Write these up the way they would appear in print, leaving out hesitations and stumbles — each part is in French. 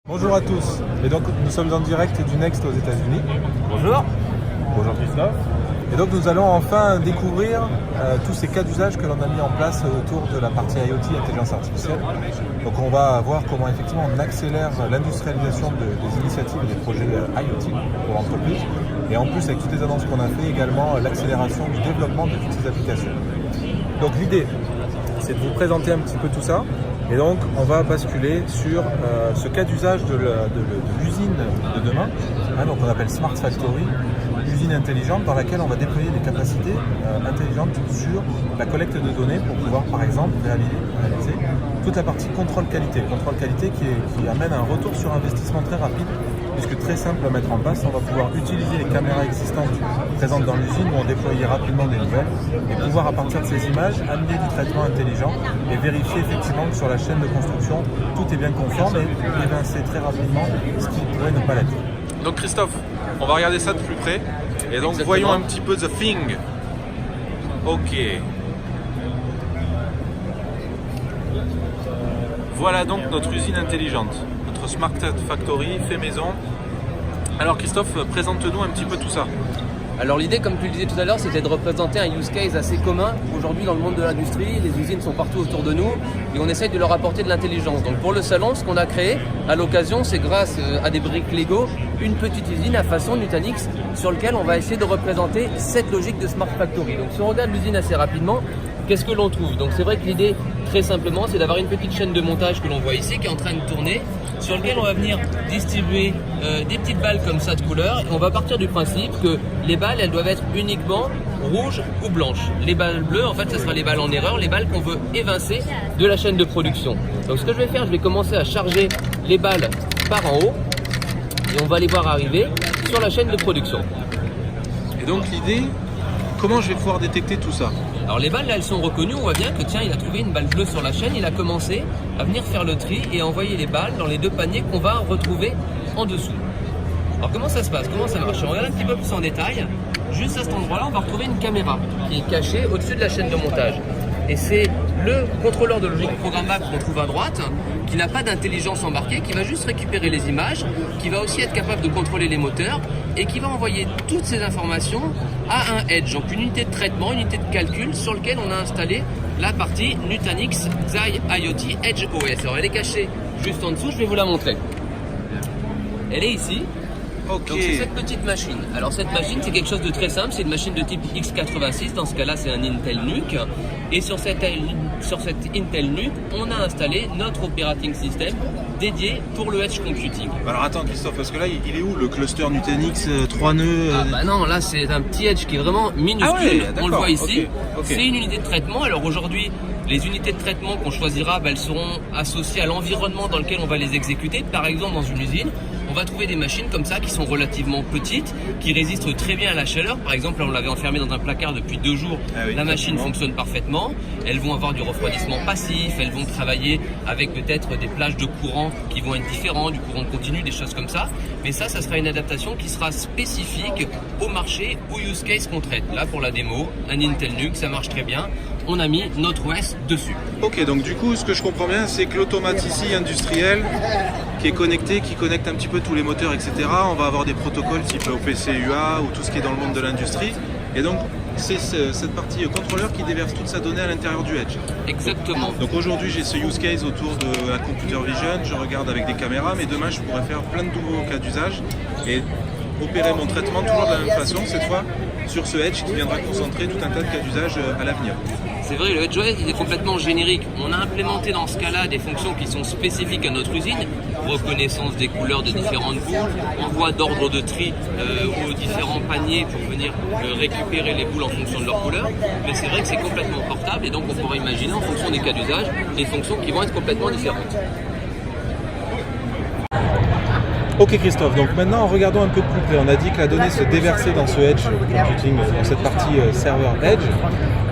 Bonjour à tous, et donc nous sommes en direct du Next aux États-Unis. Bonjour. Bonjour Christophe. Et donc nous allons enfin découvrir tous ces cas d'usage que l'on a mis en place autour de la partie IoT, intelligence artificielle. Donc on va voir comment effectivement on accélère l'industrialisation des initiatives et des projets IoT pour l'entreprise. Et en plus avec toutes les annonces qu'on a fait, également l'accélération du développement de toutes ces applications. Donc l'idée, c'est de vous présenter un petit peu tout ça. Et donc, on va basculer sur ce cas d'usage de l'usine de demain, donc on appelle Smart Factory, l'usine intelligente dans laquelle on va déployer des capacités intelligentes sur la collecte de données pour pouvoir, par exemple, réaliser toute la partie contrôle qualité. Contrôle qualité qui amène un retour sur investissement très rapide, puisque très simple à mettre en place. On va pouvoir utiliser les caméras existantes présentes dans l'usine où on déployer rapidement des nouvelles et pouvoir, à partir de ces images, amener du traitement intelligent et vérifier effectivement que sur la chaîne de construction, tout est bien conforme et évincer très rapidement ce qui pourrait ne pas l'être. Donc Christophe, on va regarder ça de plus près. Et donc Exactement. voyons un petit peu The Thing. Ok. Voilà donc notre usine intelligente, notre Smart Factory fait maison. Alors Christophe, présente-nous un petit peu tout ça. Alors l'idée, comme tu le disais tout à l'heure, c'était de représenter un use case assez commun. Aujourd'hui, dans le monde de l'industrie, les usines sont partout autour de nous et on essaye de leur apporter de l'intelligence. Donc pour le salon, ce qu'on a créé à l'occasion, c'est grâce à des briques Lego, une petite usine à façon Nutanix sur laquelle on va essayer de représenter cette logique de Smart Factory. Donc si on regarde l'usine assez rapidement, qu'est-ce que l'on trouve? Donc c'est vrai que l'idée, très simplement, c'est d'avoir une petite chaîne de montage que l'on voit ici qui est en train de tourner, sur lequel on va venir distribuer des petites balles comme ça de couleur. Et on va partir du principe que les balles, elles doivent être uniquement rouges ou blanches. Les balles bleues, en fait, ce sera les balles en erreur, les balles qu'on veut évincer de la chaîne de production. Donc ce que je vais faire, je vais commencer à charger les balles par en haut et on va les voir arriver sur la chaîne de production. Et donc l'idée, comment je vais pouvoir détecter tout ça? Alors les balles là, elles sont reconnues, on voit bien que tiens, il a trouvé une balle bleue sur la chaîne, il a commencé à venir faire le tri et à envoyer les balles dans les deux paniers qu'on va retrouver en dessous. Alors comment ça se passe? Comment ça marche? On regarde un petit peu plus en détail. Juste à cet endroit-là, on va retrouver une caméra qui est cachée au-dessus de la chaîne de montage. Et c'est le contrôleur de logique programmable qu'on trouve à droite, qui n'a pas d'intelligence embarquée, qui va juste récupérer les images, qui va aussi être capable de contrôler les moteurs et qui va envoyer toutes ces informations à un edge, donc une unité de traitement, une unité de calcul sur lequel on a installé la partie Nutanix Xi IoT Edge OS. Alors elle est cachée juste en dessous, je vais vous la montrer. Elle est ici. Ok. Donc c'est cette petite machine. Alors cette machine, c'est quelque chose de très simple, c'est une machine de type x86, dans ce cas-là c'est un Intel NUC. Et sur cette Intel NUC, on a installé notre operating system dédié pour le edge computing. Alors attends Christophe, parce que là il est où le cluster Nutanix 3 nœuds Ah bah non, là c'est un petit edge qui est vraiment minuscule, Ah ouais, on le voit ici. ok. C'est une unité de traitement. Alors aujourd'hui, les unités de traitement qu'on choisira, elles seront associées à l'environnement dans lequel on va les exécuter. Par exemple, dans une usine, on va trouver des machines comme ça qui sont relativement petites, qui résistent très bien à la chaleur. Par exemple, là on l'avait enfermée dans un placard depuis 2 jours. Ah oui, la machine effectivement. fonctionne parfaitement. Elles vont avoir du refroidissement passif, elles vont travailler avec peut-être des plages de courant qui vont être différents, du courant continu, des choses comme ça. Mais ça sera une adaptation qui sera spécifique au marché, au use case qu'on traite. Là, pour la démo, un Intel NUC, ça marche très bien. On a mis notre OS dessus. Ok, donc du coup, ce que je comprends bien, c'est que l'automate ici industriel qui est connecté, qui connecte un petit peu tous les moteurs, etc. On va avoir des protocoles type OPC UA ou tout ce qui est dans le monde de l'industrie. Et donc, c'est cette partie contrôleur qui déverse toute sa donnée à l'intérieur du edge. Exactement. Donc aujourd'hui, j'ai ce use case autour de la computer vision. Je regarde avec des caméras, mais demain, je pourrais faire plein de nouveaux cas d'usage et opérer mon traitement toujours de la même façon, cette fois sur ce edge qui viendra concentrer tout un tas de cas d'usage à l'avenir. C'est vrai, le Edge OS il est complètement générique. On a implémenté dans ce cas-là des fonctions qui sont spécifiques à notre usine. Reconnaissance des couleurs de différentes boules, envoi d'ordre de tri aux différents paniers pour venir récupérer les boules en fonction de leur couleur. Mais c'est vrai que c'est complètement portable et donc on pourrait imaginer en fonction des cas d'usage des fonctions qui vont être complètement différentes. Ok Christophe, donc maintenant regardons un peu plus près. On a dit que la donnée se déversait dans ce edge computing, dans cette partie serveur edge.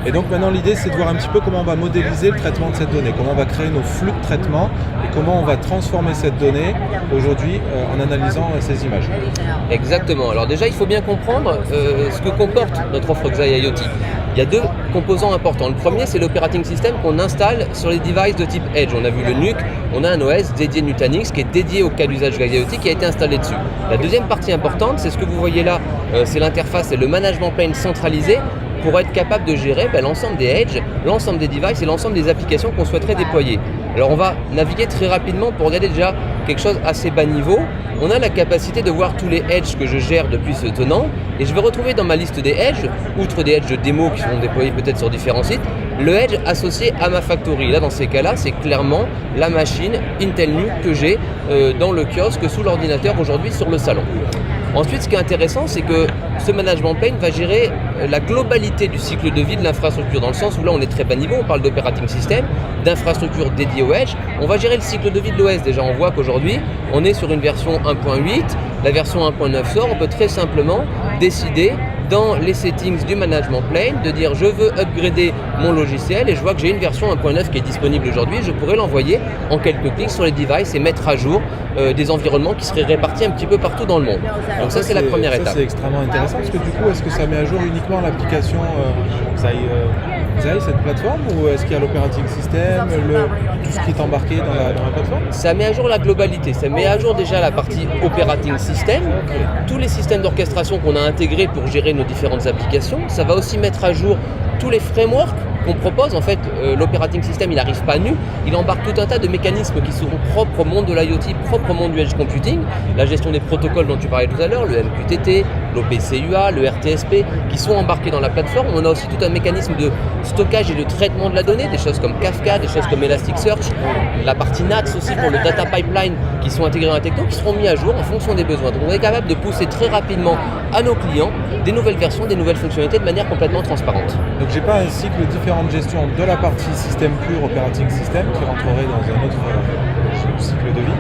Et donc maintenant l'idée c'est de voir un petit peu comment on va modéliser le traitement de cette donnée, comment on va créer nos flux de traitement et comment on va transformer cette donnée aujourd'hui en analysant ces images. Exactement. Alors déjà, il faut bien comprendre ce que comporte notre offre Xi IoT. il y a deux composants importants. Le premier, c'est l'operating system qu'on installe sur les devices de type Edge. On a vu le NUC, on a un OS dédié Nutanix qui est dédié au cas d'usage IoT qui a été installé dessus. La deuxième partie importante, c'est ce que vous voyez là, c'est l'interface et le management plane centralisé pour être capable de gérer l'ensemble des Edge, l'ensemble des devices et l'ensemble des applications qu'on souhaiterait déployer. Alors on va naviguer très rapidement pour regarder déjà quelque chose assez bas niveau. On a la capacité de voir tous les Edge que je gère depuis ce tenant et je vais retrouver dans ma liste des Edge, outre des Edge de démo qui seront déployés peut-être sur différents sites, le Edge associé à ma factory. Là dans ces cas-là, c'est clairement la machine Intel NUC que j'ai dans le kiosque sous l'ordinateur aujourd'hui sur le salon. Ensuite, ce qui est intéressant, c'est que ce management plane va gérer la globalité du cycle de vie de l'infrastructure, dans le sens où là, on est très bas niveau, on parle d'operating system, d'infrastructure dédiée au Edge. On va gérer le cycle de vie de l'OS. Déjà, on voit qu'aujourd'hui, on est sur une version 1.8, la version 1.9 sort, on peut très simplement décider dans les settings du management plane de dire je veux upgrader mon logiciel et je vois que j'ai une version 1.9 qui est disponible aujourd'hui, je pourrais l'envoyer en quelques clics sur les devices et mettre à jour des environnements qui seraient répartis un petit peu partout dans le monde. Donc ça c'est la première étape. C'est extrêmement intéressant parce que du coup est-ce que ça met à jour uniquement l'application Xai, cette plateforme, ou est-ce qu'il y a l'operating system, tout ce qui est embarqué dans la plateforme? Ça met à jour la globalité, ça met à jour déjà la partie operating system, tous les systèmes d'orchestration qu'on a intégrés pour gérer nos différentes applications. Ça va aussi mettre à jour tous les frameworks qu'on propose. En fait, l'operating system, il n'arrive pas nu, il embarque tout un tas de mécanismes qui seront propres au monde de l'IoT, propres au monde du edge computing, la gestion des protocoles dont tu parlais tout à l'heure, le MQTT, l'OPC-UA, le RTSP, qui sont embarqués dans la plateforme. On a aussi tout un mécanisme de stockage et de traitement de la donnée, des choses comme Kafka, des choses comme Elasticsearch, la partie NATS aussi pour le data pipeline qui sont intégrés dans la techno, qui seront mis à jour en fonction des besoins. Donc on est capable de pousser très rapidement à nos clients des nouvelles versions, des nouvelles fonctionnalités de manière complètement transparente. Donc j'ai pas un cycle différent de gestion de la partie système pur, operating system, qui rentrerait dans un autre cycle de vie.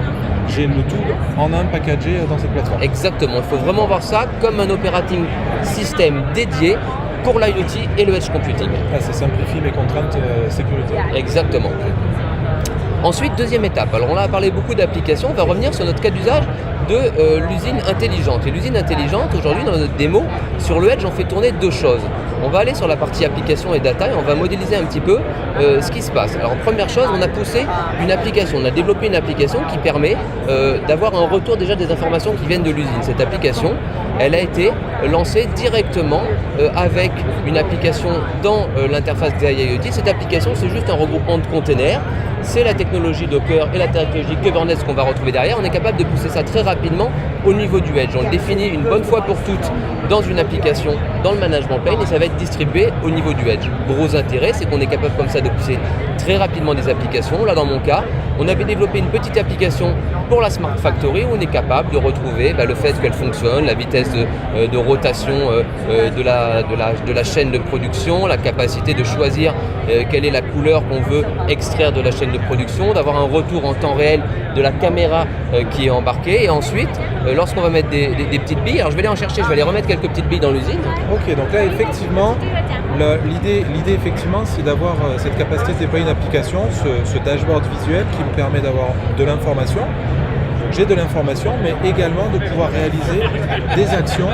J'ai le tout en un packagé dans cette plateforme. Exactement, il faut vraiment voir ça comme un operating system dédié pour l'IoT et le edge computing. Ah, ça simplifie mes contraintes sécuritaires. Exactement. Ensuite, deuxième étape. Alors on a parlé beaucoup d'applications, on va revenir sur notre cas d'usage de l'usine intelligente. Et l'usine intelligente, aujourd'hui dans notre démo, sur le Edge, on fait tourner deux choses. On va aller sur la partie application et data et on va modéliser un petit peu ce qui se passe. Alors première chose, on a poussé une application, on a développé une application qui permet d'avoir un retour déjà des informations qui viennent de l'usine. Cette application, elle a été lancée directement avec une application dans l'interface Xai IoT. Cette application, c'est juste un regroupement de containers. C'est la technologie Docker et la technologie Kubernetes qu'on va retrouver derrière. On est capable de pousser ça très rapidement au niveau du Edge. On le définit une bonne fois pour toutes dans une application, dans le management plane, et ça va être distribué au niveau du Edge. Gros intérêt, c'est qu'on est capable comme ça de pousser très rapidement des applications. Là, dans mon cas, on avait développé une petite application pour la Smart Factory où on est capable de retrouver le fait qu'elle fonctionne, la vitesse de rotation de la chaîne de production, la capacité de choisir quelle est la couleur qu'on veut extraire de la chaîne de production, d'avoir un retour en temps réel de la caméra qui est embarquée, et ensuite lorsqu'on va mettre des petites billes, alors je vais aller en chercher, je vais aller remettre quelques petites billes dans l'usine. Ok, donc là effectivement, l'idée effectivement c'est d'avoir cette capacité de déployer une application, ce dashboard visuel qui me permet d'avoir de l'information. J'ai de l'information, mais également de pouvoir réaliser des actions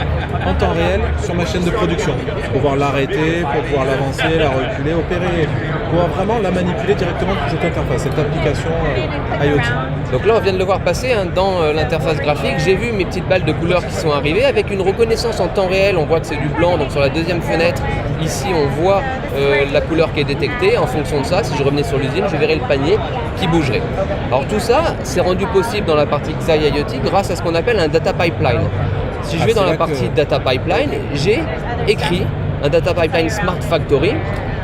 en temps réel sur ma chaîne de production. Pour pouvoir l'arrêter, pour pouvoir l'avancer, la reculer, opérer, pour pouvoir vraiment la manipuler directement dans cette interface, cette application IoT. Donc là, on vient de le voir passer dans l'interface graphique. J'ai vu mes petites balles de couleurs qui sont arrivées avec une reconnaissance en temps réel. On voit que c'est du blanc, donc sur la deuxième fenêtre, ici, on voit la couleur qui est détectée. En fonction de ça, si je revenais sur l'usine, je verrais le panier qui bougerait. Alors tout ça, c'est rendu possible dans la partie Xai IoT grâce à ce qu'on appelle un data pipeline. Si je vais dans la partie data pipeline, j'ai écrit un data pipeline Smart Factory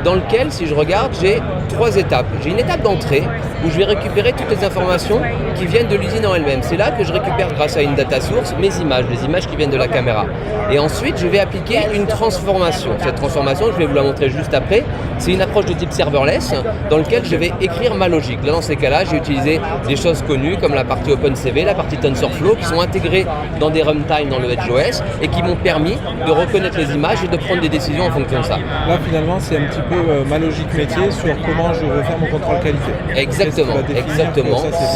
dans lequel, si je regarde, j'ai 3 étapes. J'ai une étape d'entrée où je vais récupérer toutes les informations qui viennent de l'usine en elle-même. C'est là que je récupère, grâce à une data source, mes images, les images qui viennent de la caméra. Et ensuite, je vais appliquer une transformation. Cette transformation, je vais vous la montrer juste après, c'est une approche de type serverless dans lequel je vais écrire ma logique. Là, dans ces cas-là, j'ai utilisé des choses connues comme la partie OpenCV, la partie TensorFlow, qui sont intégrées dans des runtime dans le EdgeOS et qui m'ont permis de reconnaître les images et de prendre des décisions en fonction de ça. Là, finalement, c'est un petit peu ma logique métier sur comment je veux faire mon contrôle qualité. Exactement.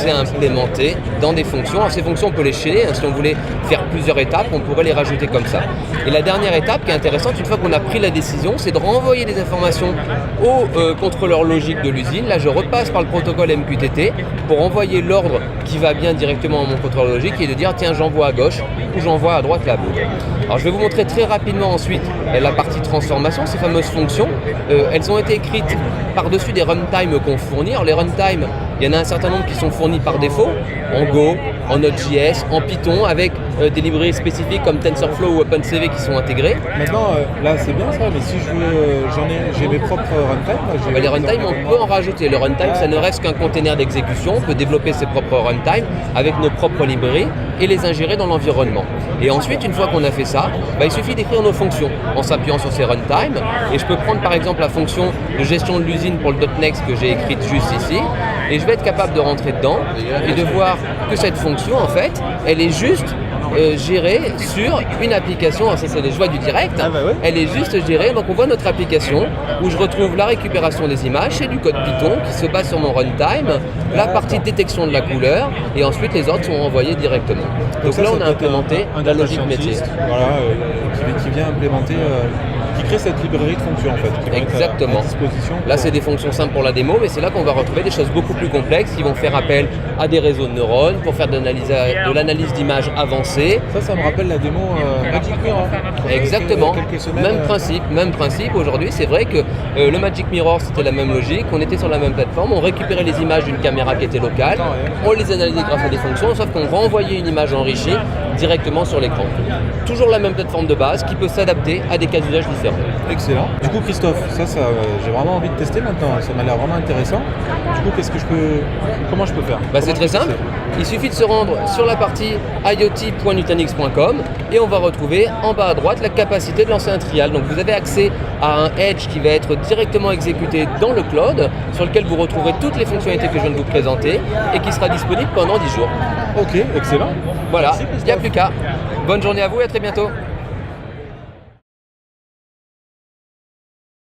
C'est implémenté dans des fonctions. Alors, ces fonctions, on peut les chaîner. Si on voulait faire plusieurs étapes, on pourrait les rajouter comme ça. Et la dernière étape qui est intéressante, une fois qu'on a pris la décision, c'est de renvoyer des informations au contrôleur logique de l'usine. Là, je repasse par le protocole MQTT pour envoyer l'ordre qui va bien directement à mon contrôleur logique et de dire tiens, j'envoie à gauche ou j'envoie à droite la boucle. Alors je vais vous montrer très rapidement ensuite la partie transformation, ces fameuses fonctions. Elles ont été écrites par-dessus des runtimes qu'on fournit. Alors les runtimes, il y en a un certain nombre qui sont fournis par défaut, en Go, en Node.js, en Python, avec des librairies spécifiques comme TensorFlow ou OpenCV qui sont intégrées. Maintenant, là c'est bien ça, mais si je veux, j'ai mes propres runtime. Les runtime, on peut en rajouter. Le runtime, ça ne reste qu'un container d'exécution. On peut développer ses propres runtime avec nos propres librairies et les ingérer dans l'environnement. Et ensuite, une fois qu'on a fait ça, il suffit d'écrire nos fonctions en s'appuyant sur ces runtime. Et je peux prendre par exemple la fonction de gestion de l'usine pour le .next que j'ai écrite juste ici. Et je vais être capable de rentrer dedans et de voir que cette fonction, en fait, elle est juste gérée sur une application. Alors ça, c'est les joies du direct. Ouais. Elle est juste gérée. Donc on voit notre application où je retrouve la récupération des images, c'est du code Python qui se base sur mon runtime, la partie de détection de la couleur et ensuite les ordres sont envoyés directement. Donc ça, là, ça on a implémenté la logique métier. Voilà, qui vient implémenter, qui crée cette librairie de fonctions en fait. Exactement. À disposition Là, c'est des fonctions simples pour la démo, mais c'est là qu'on va retrouver des choses beaucoup plus complexes qui vont faire appel à des réseaux de neurones pour faire de l'analyse d'images avancée. Ça me rappelle la démo Magic Mirror. Exactement. Quelques semaines, Même principe. Aujourd'hui, c'est vrai que le Magic Mirror, c'était la même logique. On était sur la même plateforme, on récupérait les images d'une caméra qui était locale, on les analysait grâce à des fonctions, sauf qu'on renvoyait une image enrichie directement sur l'écran. Toujours la même plateforme de base qui peut s'adapter à des cas d'usage différents. Excellent. Du coup, Christophe, ça j'ai vraiment envie de tester maintenant. Ça m'a l'air vraiment intéressant. Du coup, comment je peux faire? C'est très simple. Il suffit de se rendre sur la partie iot.nutanix.com et on va retrouver en bas à droite la capacité de lancer un trial. Donc vous avez accès à un Edge qui va être directement exécuté dans le cloud, sur lequel vous retrouverez toutes les fonctionnalités que je viens de vous présenter et qui sera disponible pendant 10 jours. Ok, excellent. Voilà, il n'y a plus qu'à. Bonne journée à vous et à très bientôt.